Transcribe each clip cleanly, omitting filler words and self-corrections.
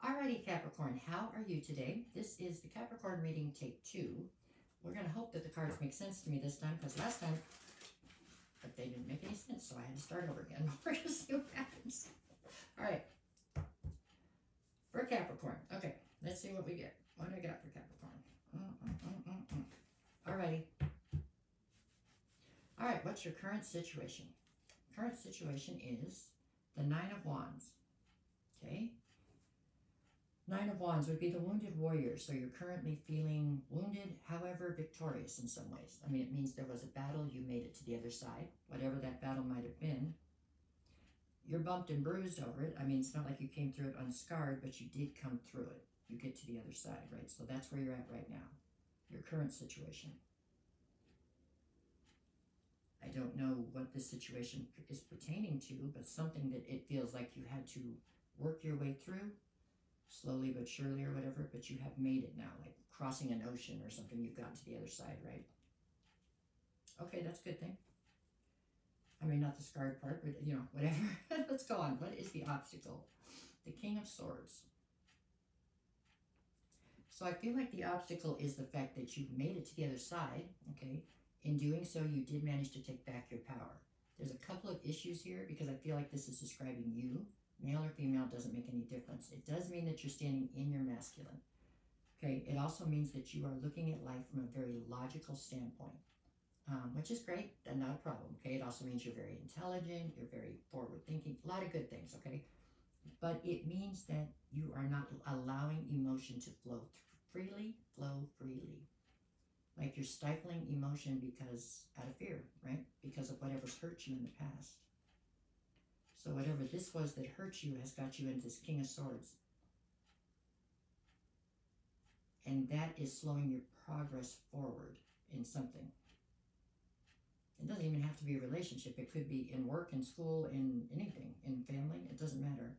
Alrighty, Capricorn, how are you today? This is the Capricorn reading, take 2. We're going to hope that the cards make sense to me this time, because last time, but they didn't make any sense, so I had to start over again. We're going to see what happens. Alright, for Capricorn. Okay, let's see what we get. What do I got for Capricorn? Alrighty. Alright, what's your current situation? Current situation is the Nine of Wands. Okay? Nine of Wands would be the wounded warrior. So you're currently feeling wounded, however, victorious in some ways. I mean, it means there was a battle, you made it to the other side, whatever that battle might have been. You're bumped and bruised over it. I mean, it's not like you came through it unscarred, but you did come through it. You get to the other side, right? So that's where you're at right now, your current situation. I don't know what this situation is pertaining to, but something that it feels like you had to work your way through, slowly but surely or whatever, but you have made it now, like crossing an ocean or something, you've gotten to the other side, right? Okay, that's a good thing. I mean, not the scarred part, but, you know, whatever. Let's go on. What is the obstacle? The King of Swords. So I feel like the obstacle is the fact that you've made it to the other side, okay? In doing so, you did manage to take back your power. There's a couple of issues here because I feel like this is describing you. Male or female doesn't make any difference. It does mean that you're standing in your masculine. Okay, it also means that you are looking at life from a very logical standpoint, which is great and not a problem. Okay, it also means you're very intelligent, you're very forward-thinking, a lot of good things, okay? But it means that you are not allowing emotion to flow freely. Like you're stifling emotion because out of fear, right? Because of whatever's hurt you in the past. So whatever this was that hurt you has got you into this King of Swords. And that is slowing your progress forward in something. It doesn't even have to be a relationship. It could be in work, in school, in anything, in family. It doesn't matter.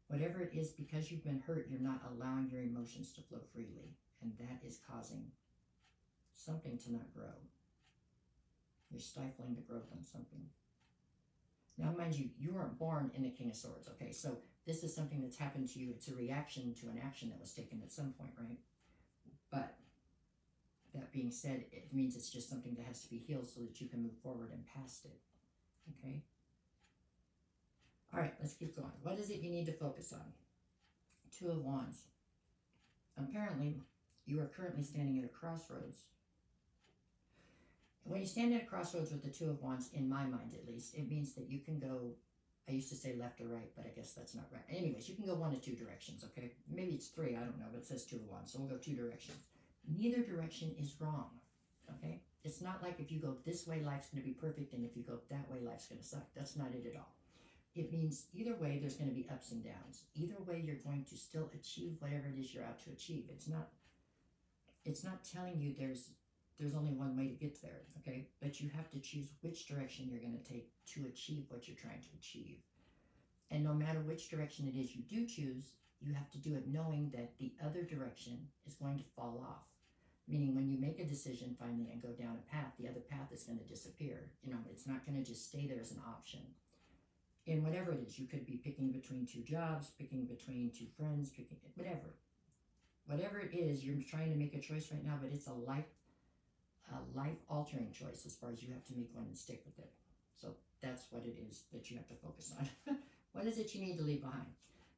Whatever it is, because you've been hurt, you're not allowing your emotions to flow freely. And that is causing something to not grow. You're stifling the growth on something. Now, mind you, you weren't born in the King of Swords, okay? So this is something that's happened to you. It's a reaction to an action that was taken at some point, right? But that being said, it means it's just something that has to be healed so that you can move forward and past it, okay? All right, let's keep going. What is it you need to focus on? Two of Wands. Apparently, you are currently standing at a crossroads. When you stand at a crossroads with the Two of Wands, in my mind at least, it means that you can go, I used to say left or right, but I guess that's not right. Anyways, you can go 1 of 2 directions, okay? Maybe it's 3, I don't know, but it says 2 of Wands, so we'll go 2 directions. Neither direction is wrong, okay? It's not like if you go this way, life's going to be perfect, and if you go that way, life's going to suck. That's not it at all. It means either way, there's going to be ups and downs. Either way, you're going to still achieve whatever it is you're out to achieve. It's not telling you there's only one way to get there, okay? But you have to choose which direction you're going to take to achieve what you're trying to achieve. And no matter which direction it is you do choose, you have to do it knowing that the other direction is going to fall off. Meaning when you make a decision finally and go down a path, the other path is going to disappear. You know, it's not going to just stay there as an option. In whatever it is, you could be picking between 2 jobs, picking between 2 friends, picking whatever. Whatever it is, you're trying to make a choice right now, but it's a life-altering choice as far as you have to make one and stick with it. So that's what it is that you have to focus on. What is it you need to leave behind?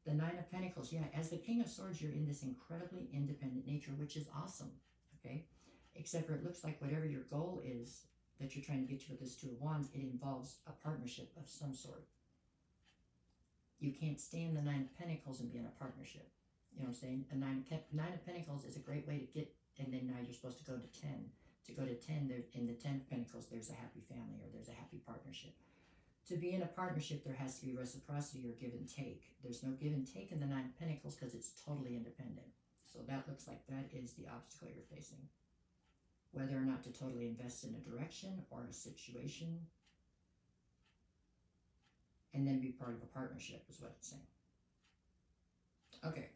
The Nine of Pentacles. Yeah, as the King of Swords, you're in this incredibly independent nature, which is awesome, okay? Except for it looks like whatever your goal is that you're trying to get to with this Two of Wands, it involves a partnership of some sort. You can't stay in the Nine of Pentacles and be in a partnership. You know what I'm saying? A Nine of Pentacles is a great way to get, and then now you're supposed to go to 10. To go to 10, in the 10 of Pentacles, there's a happy family or there's a happy partnership. To be in a partnership, there has to be reciprocity or give and take. There's no give and take in the Nine of Pentacles because it's totally independent. So that looks like that is the obstacle you're facing. Whether or not to totally invest in a direction or a situation and then be part of a partnership is what it's saying. Okay,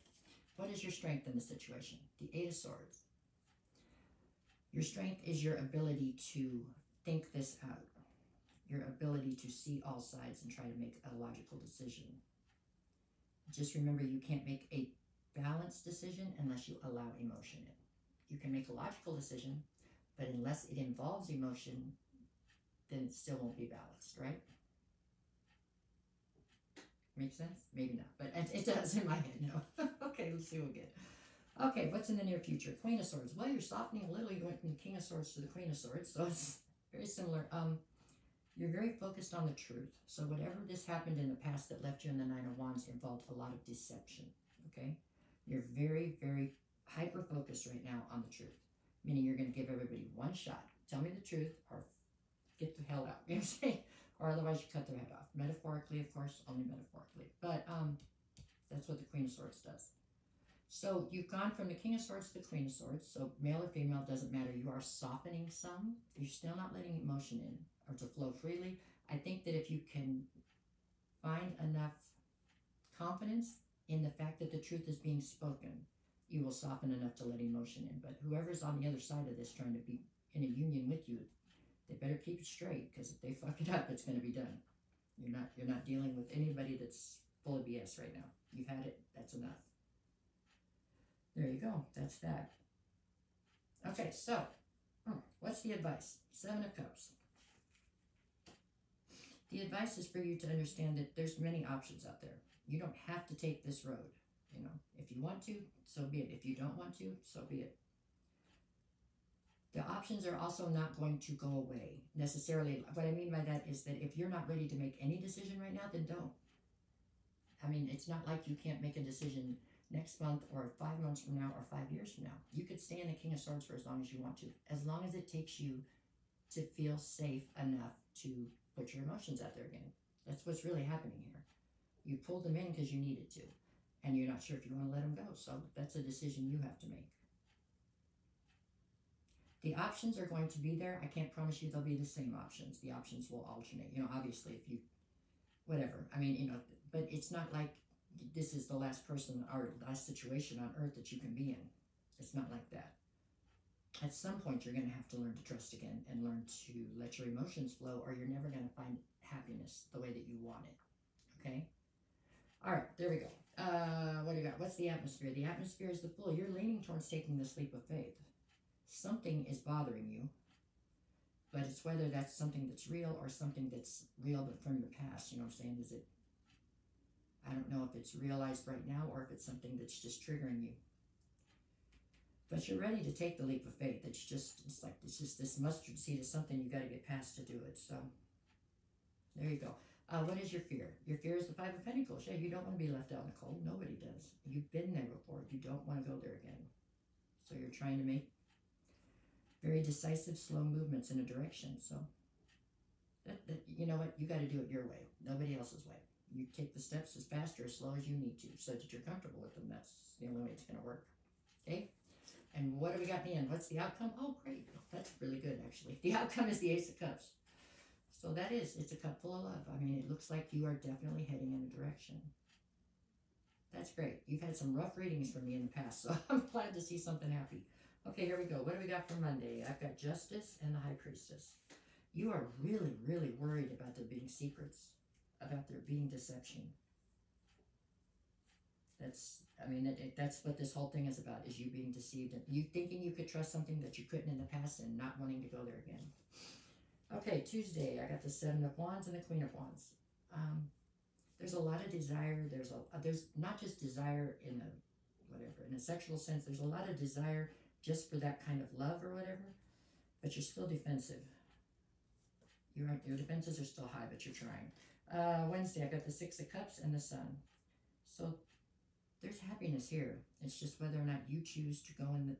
what is your strength in the situation? The Eight of Swords. Your strength is your ability to think this out, your ability to see all sides and try to make a logical decision. Just remember, you can't make a balanced decision unless you allow emotion in. You can make a logical decision, but unless it involves emotion, then it still won't be balanced, right? Make sense? Maybe not, but it does in my head, no. Okay, let's see what we get. Okay, what's in the near future? Queen of Swords. Well, you're softening a little. You went from the King of Swords to the Queen of Swords, so it's very similar. You're very focused on the truth. So whatever this happened in the past that left you in the Nine of Wands involved a lot of deception, okay? You're very, very hyper-focused right now on the truth, meaning you're going to give everybody one shot. Tell me the truth or get the hell out, you know what I'm saying? Or otherwise you cut their head off. Metaphorically, of course, only metaphorically. But that's what the Queen of Swords does. So you've gone from the King of Swords to the Queen of Swords. So male or female, doesn't matter. You are softening some. You're still not letting emotion in or to flow freely. I think that if you can find enough confidence in the fact that the truth is being spoken, you will soften enough to let emotion in. But whoever's on the other side of this trying to be in a union with you, they better keep it straight, because if they fuck it up, it's going to be done. You're not dealing with anybody that's full of BS right now. You've had it. That's enough. There you go. That's that. Okay, so what's the advice? 7 of Cups. The advice is for you to understand that there's many options out there. You don't have to take this road. You know, if you want to, so be it. If you don't want to, so be it. The options are also not going to go away necessarily. What I mean by that is that if you're not ready to make any decision right now, then don't. I mean, it's not like you can't make a decision next month or 5 months from now or 5 years from now. You could stay in the King of Swords for as long as you want to, as long as it takes you to feel safe enough to put your emotions out there again. That's what's really happening here. You pulled them in because you needed to, and you're not sure if you want to let them go. So that's a decision you have to make. The options are going to be there. I can't promise you they'll be the same options. The options will alternate. You know, obviously, if you, whatever. I mean, you know, but it's not like this is the last person or last situation on earth that you can be in. It's not like that. At some point, you're going to have to learn to trust again and learn to let your emotions flow, or you're never going to find happiness the way that you want it. Okay? All right, there we go. What do you got? What's the atmosphere? The atmosphere is the Fool. You're leaning towards taking the leap of faith. Something is bothering you, but it's whether that's something that's real or something that's real but from your past. You know what I'm saying? Is it, I don't know if it's realized right now or if it's something that's just triggering you. But you're ready to take the leap of faith. It's just this mustard seed is something you got to get past to do it. So there you go. What is your fear? Your fear is the 5 of Pentacles. Yeah, you don't want to be left out in the cold. Nobody does. You've been there before. You don't want to go there again. So you're trying to make very decisive, slow movements in a direction. So you know what? You got to do it your way. Nobody else's way. You take the steps as fast or as slow as you need to so that you're comfortable with them. That's the only way it's going to work. Okay? And what do we got in the end? What's the outcome? Oh, great. That's really good, actually. The outcome is the Ace of Cups. So that is, it's a cup full of love. I mean, it looks like you are definitely heading in a direction. That's great. You've had some rough readings from me in the past, so I'm glad to see something happy. Okay, here we go. What do we got for Monday? I've got Justice and the High Priestess. You are really, really worried about there being secrets, about there being deception. That's what this whole thing is about, is you being deceived and you thinking you could trust something that you couldn't in the past and not wanting to go there again. Okay, Tuesday, I got the 7 of Wands and the Queen of Wands. There's a lot of desire. There's not just desire in a sexual sense. There's a lot of desire just for that kind of love or whatever, but you're still defensive. Your defenses are still high, but you're trying. Wednesday, I got the 6 of Cups and the Sun. So there's happiness here. It's just whether or not you choose to go in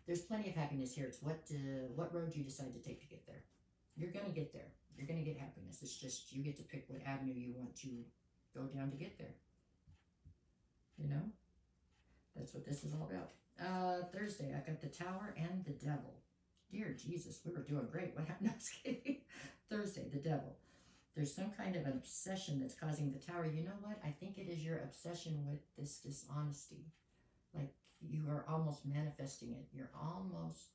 there's plenty of happiness here. It's what road you decide to take to get there. You're going to get there. You're going to get happiness. It's just you get to pick what avenue you want to go down to get there. You know? That's what this is all about. Thursday, I got the Tower and the Devil. Dear Jesus, we were doing great. What happened? No, I was kidding. Thursday, the Devil. There's some kind of an obsession that's causing the Tower. You know what? I think it is your obsession with this dishonesty. Like, you are almost manifesting it. You're almost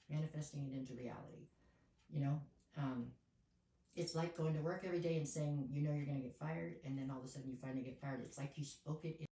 manifesting it into reality. You know? It's like going to work every day and saying, you know, you're going to get fired, and then all of a sudden you finally get fired. It's like you spoke it